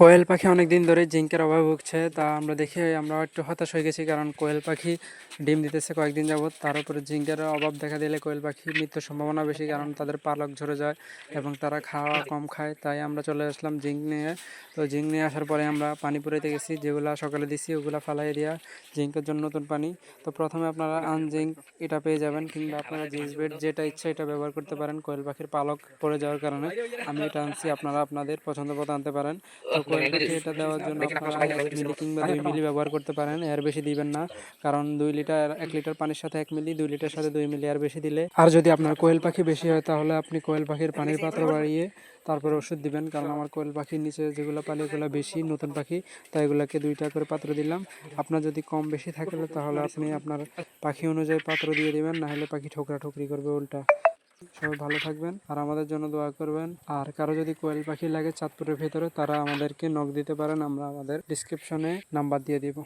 কোয়েল পাখি অনেকদিন ধরে জিঙ্কের অভাবে ভুগছে, তা আমরা দেখে আমরা একটু হতাশ হয়ে গেছি। কারণ কোয়েল পাখি ডিম দিতেছে কয়েকদিন যাবত, তার উপরে জিঙ্কের অভাব দেখা দিলে কোয়েল পাখি মৃত্যুর সম্ভাবনা বেশি, কারণ তাদের পালক ঝরে যায় এবং তারা খাওয়া কম খায়। তাই আমরা চলে আসলাম জিঙ্ক নিয়ে। তো জিঙ্ক নিয়ে আসার পরে আমরা পানি পুরাইতে গেছি, যেগুলা সকালে দিছি ওগুলা ফালাই দিয়া জিঙ্কের জন্য নতুন পানি। তো প্রথমে আপনারা আনজিঙ্ক এটা পেয়ে যাবেন, কিংবা আপনারা জিন্স বেড যেটা ইচ্ছা এটা ব্যবহার করতে পারেন। কোয়েল পাখির পালক পড়ে যাওয়ার কারণে আমি এটা আনছি, আপনারা আপনাদের পছন্দ মতো আনতে পারেন। তো কোয়েল পাখি এটা দেওয়ার জন্য আপনারা 1 মিলি কিংবা 2 মিলি ব্যবহার করতে পারেন, এর বেশি দিবেন না। কারণ 1 লিটার পানির সাথে 1 মিলি, 2 লিটার সাথে 2 মিলি, আর বেশি দিলে, আর যদি আপনার কোয়েল পাখি বেশি হয় তাহলে আপনি কোয়েল পাখির পানির পাত্র বাড়িয়ে তারপরে ওষুধ দিবেন। কারণ আমার কোয়েল পাখির নিচে যেগুলো পালি এগুলো বেশি নতুন পাখি, তাই এগুলোকে 2টা করে পাত্র দিলাম। আপনার যদি কম বেশি থাকে তাহলে আপনি আপনার পাখি অনুযায়ী পাত্র দিয়ে দিবেন, না হলে পাখি ঠোকরা ঠুকরি করবে উল্টা। সবাই ভালো থাকবেন আর আমাদের জন্য দোয়া করবেন। আর কারো যদি কোয়েল পাখি লাগে চাঁদপুরের ভেতরে, তারা আমাদেরকে নক দিতে পারেন, আমরা আমাদের ডিসক্রিপশনে নাম্বার দিয়ে দিব।